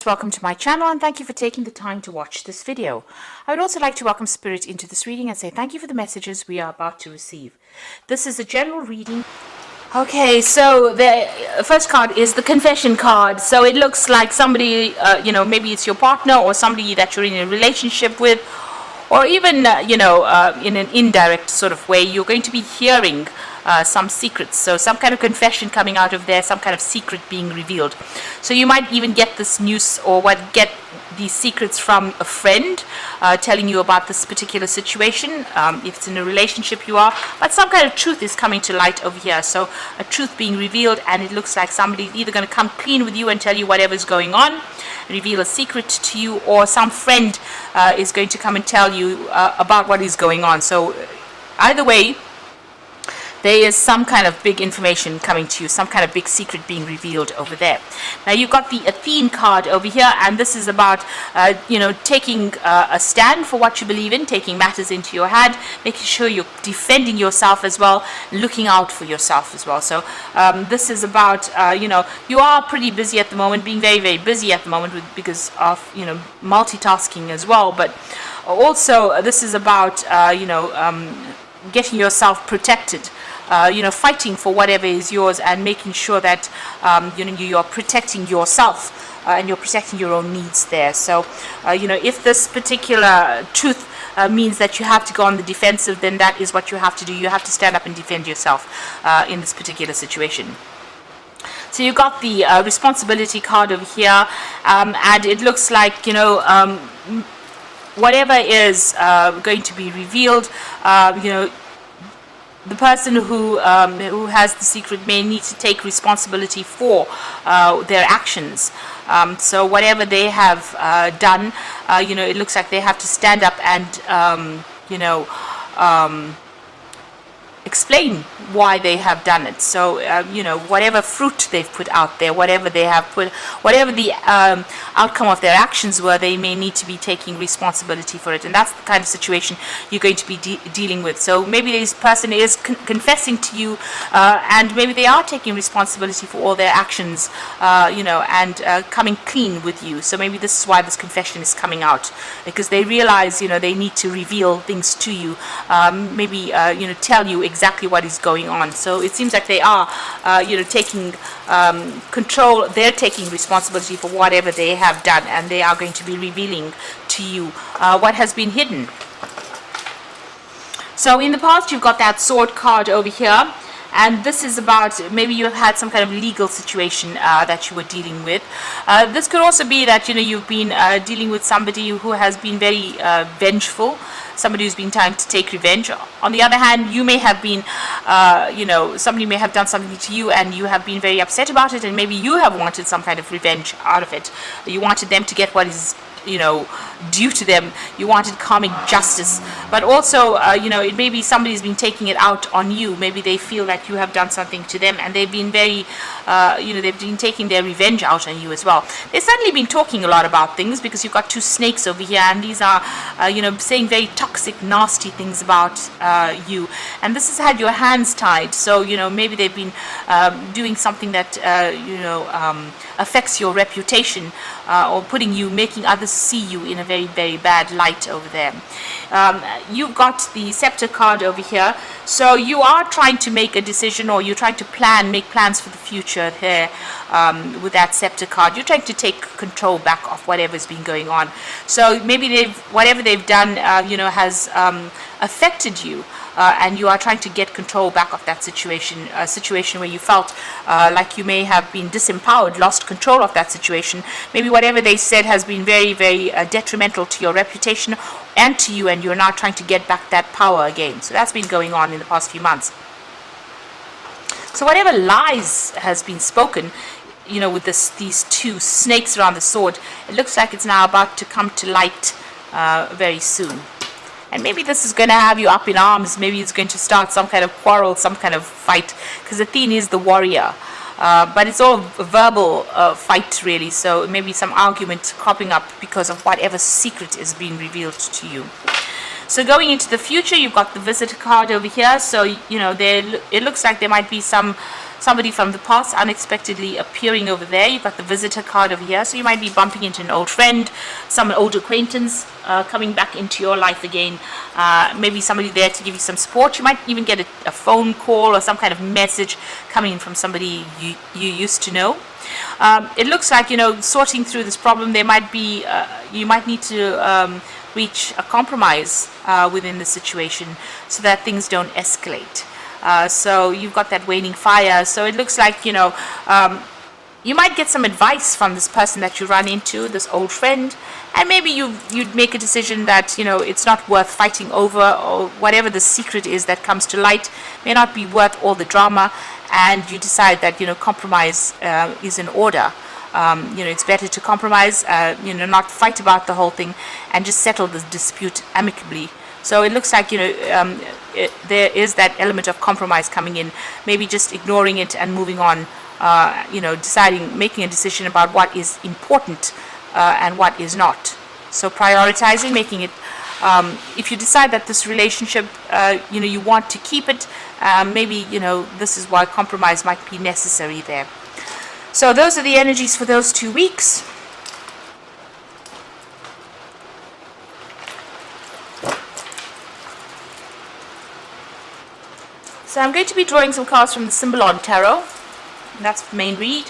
Welcome to my channel and thank you for taking the time to watch this video. I would also like to welcome Spirit into this reading and say thank you for the messages we are about to receive. This is a general reading. Okay, so the first card is the confession card. So it looks like somebody, maybe it's your partner or somebody that you're in a relationship with, or even, in an indirect sort of way, you're going to be hearing some secrets. So some kind of confession coming out of there, some kind of secret being revealed. So you might even get this news or get these secrets from a friend telling you about this particular situation. If it's in a relationship you are, but some kind of truth is coming to light over here. So a truth being revealed, and it looks like somebody's either going to come clean with you and tell you whatever's going on, reveal a secret to you, or some friend is going to come and tell you about what is going on. So either way, there is some kind of big information coming to you, some kind of big secret being revealed over there. Now you've got the Athene card over here, and this is about, taking a stand for what you believe in, taking matters into your hand, making sure you're defending yourself as well, looking out for yourself as well. So this is about, you are pretty busy at the moment, being very, very busy at the moment because of, multitasking as well. But also this is about, getting yourself protected. Fighting for whatever is yours and making sure that you're protecting yourself and you're protecting your own needs there. So if this particular truth means that you have to go on the defensive, then that is what you have to do. You have to stand up and defend yourself in this particular situation. So you got the responsibility card over here, and it looks like whatever is going to be revealed, the person who has the secret may need to take responsibility for their actions. So whatever they have done, it looks like they have to stand up and, explain why they have done it. So whatever fruit they've put out there, whatever they have put, whatever the outcome of their actions were, they may need to be taking responsibility for it. And that's the kind of situation you're going to be dealing with. So maybe this person is confessing to you, and maybe they are taking responsibility for all their actions, and coming clean with you. So maybe this is why this confession is coming out, because they realize they need to reveal things to you, maybe tell you exactly what is going on. So it seems like they are taking control. They're taking responsibility for whatever they have done, and they are going to be revealing to you what has been hidden. So in the past you've got that sword card over here, and this is about maybe you have had some kind of legal situation that you were dealing with. This could also be that you've been dealing with somebody who has been very vengeful, somebody who's been trying to take revenge. On the other hand, you may have been, somebody may have done something to you and you have been very upset about it, and maybe you have wanted some kind of revenge out of it. You wanted them to get what is due to them. You wanted karmic justice, but also it may be somebody's been taking it out on you. Maybe they feel that you have done something to them, and they've been very they've been taking their revenge out on you as well. They've certainly been talking a lot about things, because you've got two snakes over here, and these are saying very toxic, nasty things about you, and this has had your hands tied. So maybe they've been doing something that affects your reputation, or making others see you in a very, very bad light over there. You've got the scepter card over here, so you are trying to make a decision, or you're trying to make plans for the future there. With that scepter card, you're trying to take control back of whatever's been going on. So maybe whatever they've done has affected you, and you are trying to get control back of that situation, a situation where you felt like you may have been disempowered, lost control of that situation. Maybe whatever they said has been very, very detrimental to your reputation and to you, and you're now trying to get back that power again. So that's been going on in the past few months. So whatever lies has been spoken, with these two snakes around the sword, it looks like it's now about to come to light very soon. And maybe this is going to have you up in arms. Maybe it's going to start some kind of quarrel, some kind of fight, because Athene is the warrior. But it's all a verbal fight, really. So maybe some argument cropping up because of whatever secret is being revealed to you. So going into the future, you've got the visitor card over here. So, it looks like there might be some somebody from the past unexpectedly appearing over there. You've got the visitor card over here, so you might be bumping into an old friend, some old acquaintance coming back into your life again. Maybe somebody there to give you some support. You might even get a phone call or some kind of message coming in from somebody you used to know. It looks like, sorting through this problem, there might be, you might need to reach a compromise within the situation so that things don't escalate. So you've got that waning fire. So it looks like, you might get some advice from this person that you run into, this old friend, and maybe you'd make a decision that, it's not worth fighting over, or whatever the secret is that comes to light may not be worth all the drama, and you decide that, compromise is in order. It's better to compromise, not fight about the whole thing, and just settle the dispute amicably. So it looks like, there is that element of compromise coming in, maybe just ignoring it and moving on, making a decision about what is important and what is not. So prioritizing, making it, if you decide that this relationship, you want to keep it, maybe, this is why compromise might be necessary there. So those are the energies for those 2 weeks. So I'm going to be drawing some cards from the Symbolon Tarot, and that's the main read.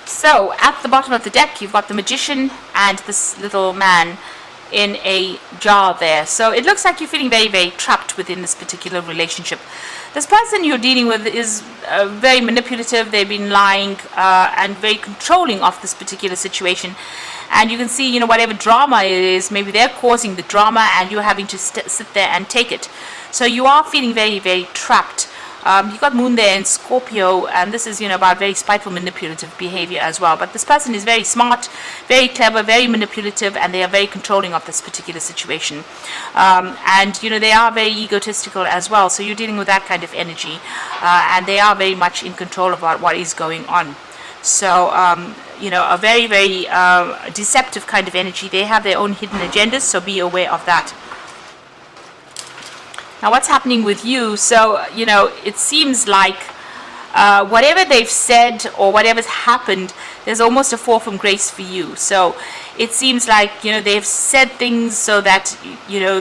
So at the bottom of the deck, you've got the Magician and this little man in a jar there. So it looks like you're feeling very, very trapped within this particular relationship. This person you're dealing with is very manipulative. They've been lying and very controlling of this particular situation. And you can see, whatever drama it is, maybe they're causing the drama and you're having to sit there and take it. So you are feeling very, very trapped. You've got Moon there in Scorpio, and this is, about very spiteful, manipulative behavior as well. But this person is very smart, very clever, very manipulative, and they are very controlling of this particular situation. And, they are very egotistical as well. So you're dealing with that kind of energy, and they are very much in control about what is going on. So, a very, very deceptive kind of energy. They have their own hidden agendas, so be aware of that. Now, what's happening with you? So, it seems like whatever they've said or whatever's happened, there's almost a fall from grace for you. So it seems like, they've said things so that,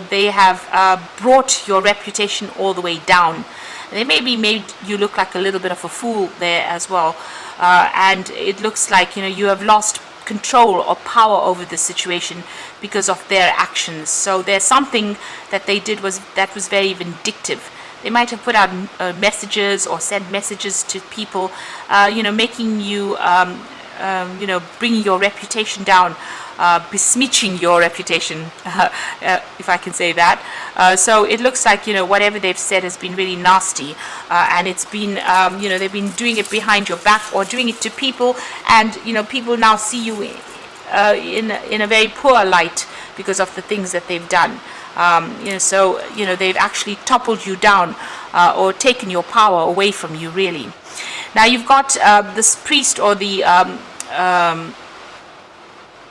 they have brought your reputation all the way down. They maybe made you look like a little bit of a fool there as well. And it looks like, you have lost control or power over the situation because of their actions. So there's something that they did that was very vindictive. They might have put out messages or sent messages to people, making you, bringing your reputation down, besmirching your reputation, if I can say that. So it looks like, whatever they've said has been really nasty, and it's been, they've been doing it behind your back or doing it to people, and, people now see you in a very poor light because of the things that they've done. So, they've actually toppled you down or taken your power away from you, really. Now, you've got this priest or the,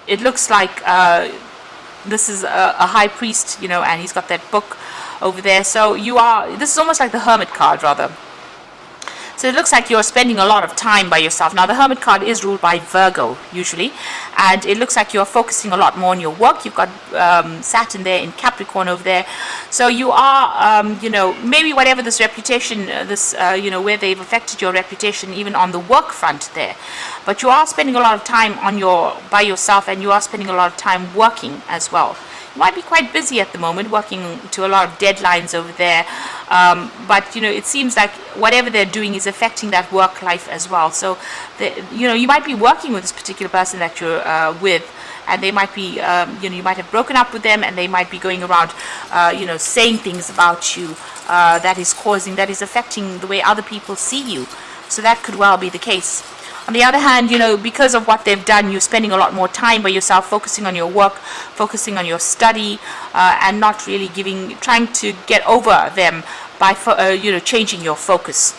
it looks like this is a high priest, and he's got that book over there. So this is almost like the Hermit card, rather. So it looks like you're spending a lot of time by yourself. Now, the Hermit card is ruled by Virgo, usually. And it looks like you're focusing a lot more on your work. You've got Saturn there in Capricorn over there. So you are, maybe whatever this reputation, where they've affected your reputation, even on the work front there. But you are spending a lot of time by yourself, and you are spending a lot of time working as well. You might be quite busy at the moment, working to a lot of deadlines over there. But, it seems like whatever they're doing is affecting that work life as well. So, you might be working with this particular person that you're with, and they might be, you might have broken up with them, and they might be going around, saying things about you that is affecting the way other people see you. So that could well be the case. On the other hand, because of what they've done, you're spending a lot more time by yourself, focusing on your work, focusing on your study, and not really trying to get over them by, changing your focus.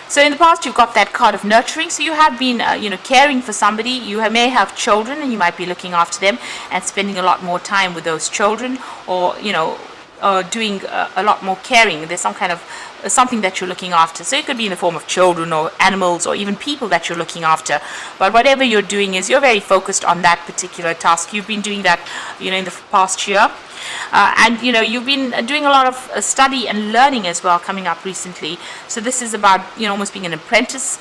So in the past, you've got that card of nurturing. So you have been, caring for somebody. You may have children, and you might be looking after them and spending a lot more time with those children, or doing a lot more caring. There's some kind of something that you're looking after. So it could be in the form of children or animals or even people that you're looking after. But whatever you're doing is you're very focused on that particular task. You've been doing that, in the past year. And you've been doing a lot of study and learning as well coming up recently. So this is about almost being an apprentice.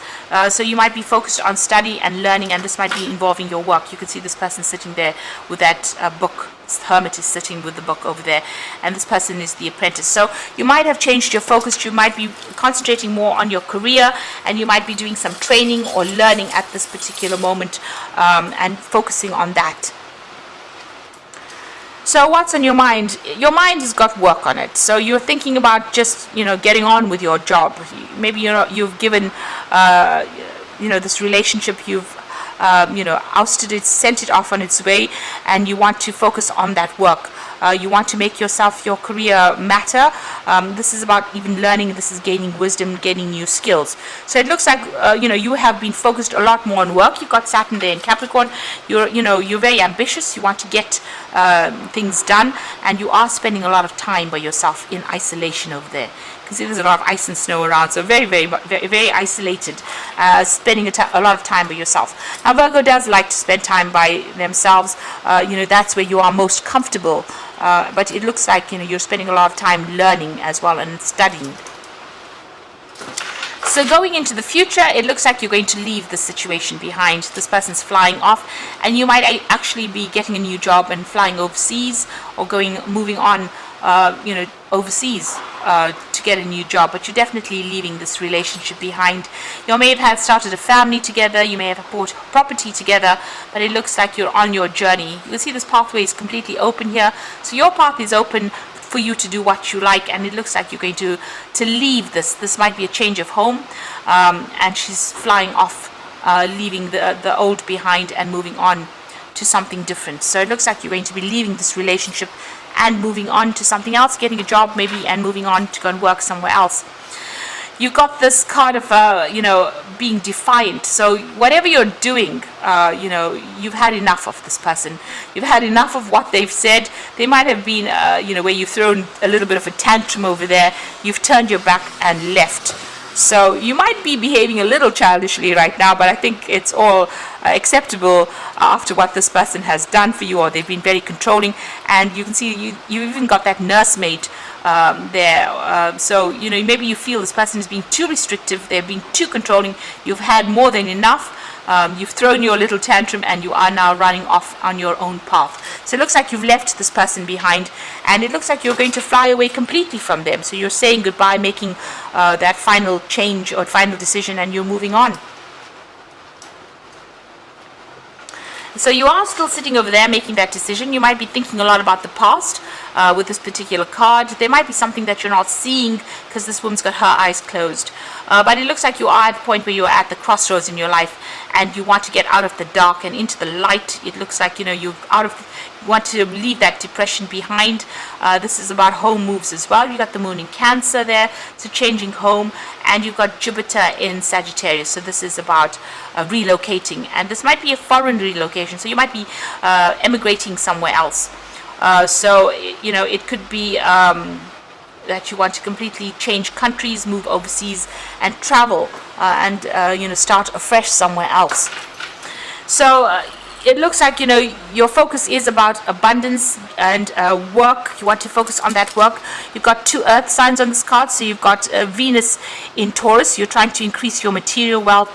So you might be focused on study and learning, and this might be involving your work. You can see this person sitting there with that book. This hermit is sitting with the book over there, and this person is the apprentice. So you might have changed your focus. You might be concentrating more on your career, and you might be doing some training or learning at this particular moment, and focusing on that. So what's on your mind? Your mind has got work on it. So you're thinking about just, getting on with your job. Maybe, you've given, this relationship, you've, ousted it, sent it off on its way, and you want to focus on that work. You want to make your career matter. This is about even learning. This is gaining wisdom, gaining new skills. So it looks like, you have been focused a lot more on work. You've got Saturn there in Capricorn. You're very ambitious. You want to get things done, and you are spending a lot of time by yourself in isolation over there. You can see there's a lot of ice and snow around, so very, very, very, very isolated, spending a lot of time by yourself. Now, Virgo does like to spend time by themselves. That's where you are most comfortable. But it looks like you're spending a lot of time learning as well and studying. So going into the future, it looks like you're going to leave this situation behind. This person's flying off, and you might actually be getting a new job and flying overseas, or moving on, overseas to get a new job. But you're definitely leaving this relationship behind. You may have started a family together. You may have bought property together, but it looks like you're on your journey. You can see this pathway is completely open here. So your path is open for you to do what you like, and it looks like you're going to leave this. This might be a change of home, and she's flying off, leaving the old behind and moving on to something different. So it looks like you're going to be leaving this relationship and moving on to something else, getting a job maybe, and moving on to go and work somewhere else. You got this card of being defiant. So whatever you're doing, you've had enough of this person. You've had enough of what they've said. They might have been where you've thrown a little bit of a tantrum over there. You've turned your back and left. So you might be behaving a little childishly right now, but I think it's all acceptable after what this person has done for you, or they've been very controlling. And you can see you even got that nursemaid there. So maybe you feel this person is being too restrictive. They're being too controlling. You've had more than enough. You've thrown your little tantrum, and you are now running off on your own path. So it looks like you've left this person behind, and it looks like you're going to fly away completely from them. So you're saying goodbye, making that final change or final decision, and you're moving on. So you are still sitting over there making that decision. You might be thinking a lot about the past with this particular card. There might be something that you're not seeing because this woman's got her eyes closed. But it looks like you are at the point where you're at the crossroads in your life, and you want to get out of the dark and into the light. It looks like you want to leave that depression behind. This is about home moves as well. You got the moon in Cancer there, so changing home, and you've got Jupiter in Sagittarius. So this is about relocating, and this might be a foreign relocation. So you might be emigrating somewhere else. So it could be that you want to completely change countries, move overseas, and travel, and start afresh somewhere else. So it looks like your focus is about abundance and work. You want to focus on that work. You've got 2 earth signs on this card. So you've got Venus in Taurus. You're trying to increase your material wealth.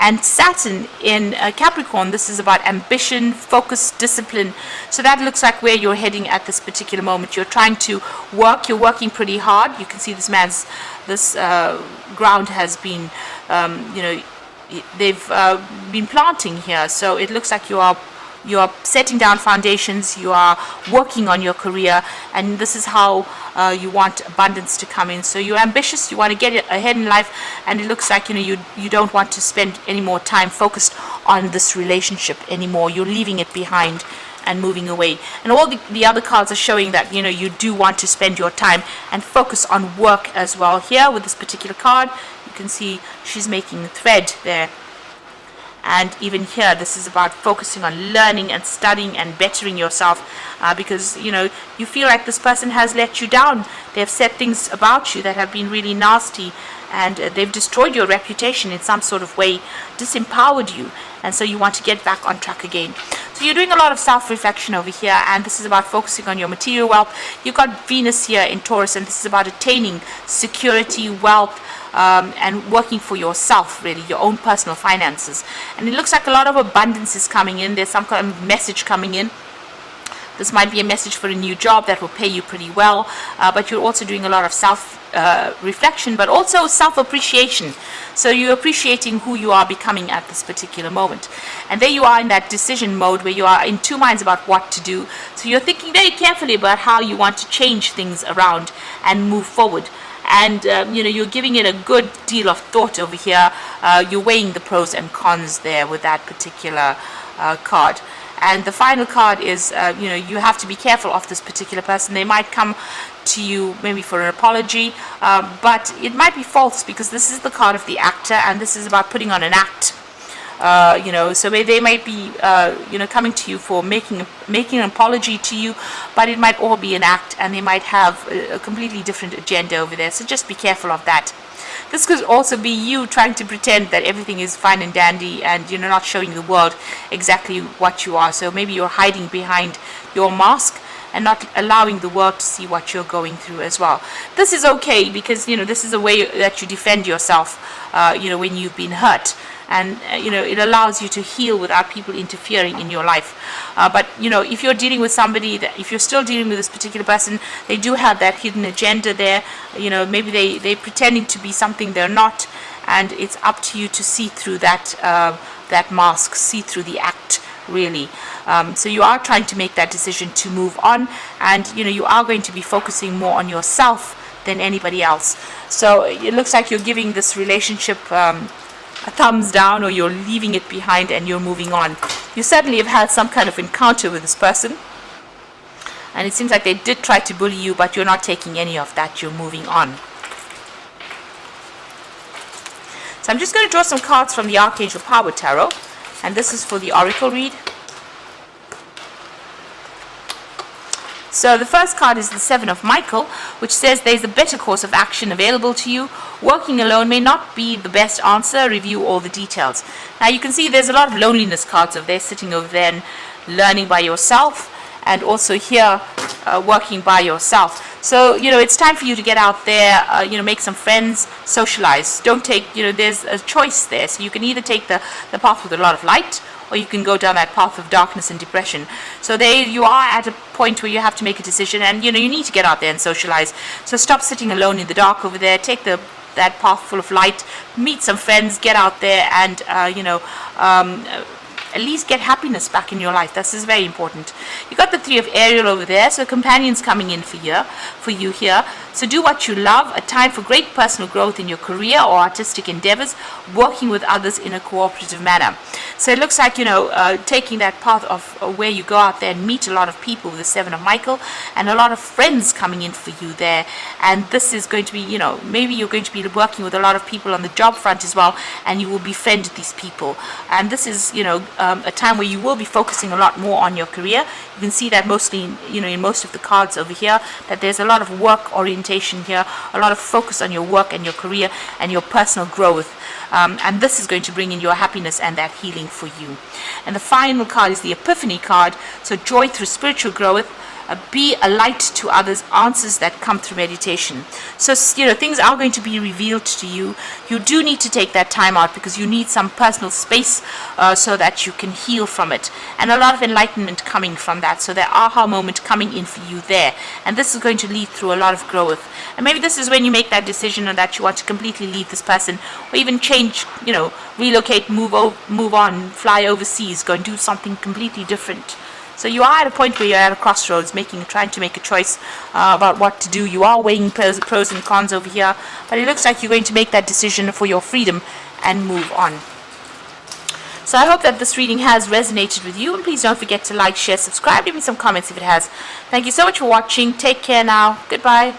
And Saturn in Capricorn, this is about ambition, focus, discipline. So that looks like where you're heading at this particular moment. You're trying to work. You're working pretty hard. You can see this ground has been, they've been planting here. So it looks like you are you are setting down foundations, you are working on your career, and this is how you want abundance to come in. So you're ambitious, you want to get ahead in life, and it looks like you don't want to spend any more time focused on this relationship anymore. You're leaving it behind and moving away. And all the other cards are showing that you do want to spend your time and focus on work as well. Here with this particular card, you can see she's making a thread there. And even here, this is about focusing on learning and studying and bettering yourself, because you feel like this person has let you down. They have said things about you that have been really nasty, and they've destroyed your reputation in some sort of way, disempowered you, and so you want to get back on track again. So you're doing a lot of self-reflection over here, and this is about focusing on your material wealth. You've got Venus here in Taurus, and this is about attaining security, wealth, and working for yourself, really, your own personal finances. And it looks like a lot of abundance is coming in. There's some kind of message coming in. This might be a message for a new job that will pay you pretty well, but you're also doing a lot of self-reflection, but also self-appreciation. So you're appreciating who you are becoming at this particular moment. And there you are in that decision mode where you are in two minds about what to do. So you're thinking very carefully about how you want to change things around and move forward. And you're giving it a good deal of thought over here. You're weighing the pros and cons there with that particular card. And the final card is, you have to be careful of this particular person. They might come to you maybe for an apology, but it might be false, because this is the card of the actor, and this is about putting on an act. So they might be, coming to you for making an apology to you, but it might all be an act, and they might have a completely different agenda over there. So just be careful of that. This could also be you trying to pretend that everything is fine and dandy, and you're not showing the world exactly what you are. So maybe you're hiding behind your mask and not allowing the world to see what you're going through as well. This is okay, because this is a way that you defend yourself when you've been hurt. And it allows you to heal without people interfering in your life. But if you're dealing with somebody, if you're still dealing with this particular person, they do have that hidden agenda there. Maybe they're pretending to be something they're not, and it's up to you to see through that mask, see through the act, really. So you are trying to make that decision to move on, and you are going to be focusing more on yourself than anybody else. So it looks like you're giving this relationship a thumbs down, or you're leaving it behind and you're moving on. You certainly have had some kind of encounter with this person, and it seems like they did try to bully you, but you're not taking any of that. You're moving on. So I'm just going to draw some cards from the Archangel Power Tarot, and this is for the Oracle read. So the first card is the Seven of Michael, which says there's a better course of action available to you. Working alone may not be the best answer. Review all the details. Now you can see there's a lot of loneliness cards over there, sitting over there and learning by yourself, and also here working by yourself. So it's time for you to get out there, make some friends, socialize. Don't take, there's a choice there. So you can either take the path with a lot of light, or you can go down that path of darkness and depression. So there you are at a point where you have to make a decision, and you need to get out there and socialize. So stop sitting alone in the dark over there. Take that path full of light, meet some friends, get out there, and at least get happiness back in your life. This is very important. You got the Three of Ariel over there, so companions coming in for you here. So do what you love. A time for great personal growth in your career or artistic endeavors, working with others in a cooperative manner. So it looks like taking that path of where you go out there and meet a lot of people with the Seven of Michael, and a lot of friends coming in for you there. And this is going to be, maybe you're going to be working with a lot of people on the job front as well, and you will befriend these people. And this is a time where you will be focusing a lot more on your career. You can see that mostly in most of the cards over here, that there's a lot of work orientation here, a lot of focus on your work and your career and your personal growth. And this is going to bring in your happiness and that healing for you. And the final card is the Epiphany card. So joy through spiritual growth. be a light to others, answers that come through meditation. So, things are going to be revealed to you. You do need to take that time out because you need some personal space so that you can heal from it. And a lot of enlightenment coming from that. So, there aha moment coming in for you there. And this is going to lead through a lot of growth. And maybe this is when you make that decision that you want to completely leave this person, or even change, relocate, move on, fly overseas, go and do something completely different. So you are at a point where you're at a crossroads, trying to make a choice about what to do. You are weighing pros and cons over here, but it looks like you're going to make that decision for your freedom and move on. So I hope that this reading has resonated with you, and please don't forget to like, share, subscribe, leave me some comments if it has. Thank you so much for watching. Take care now. Goodbye.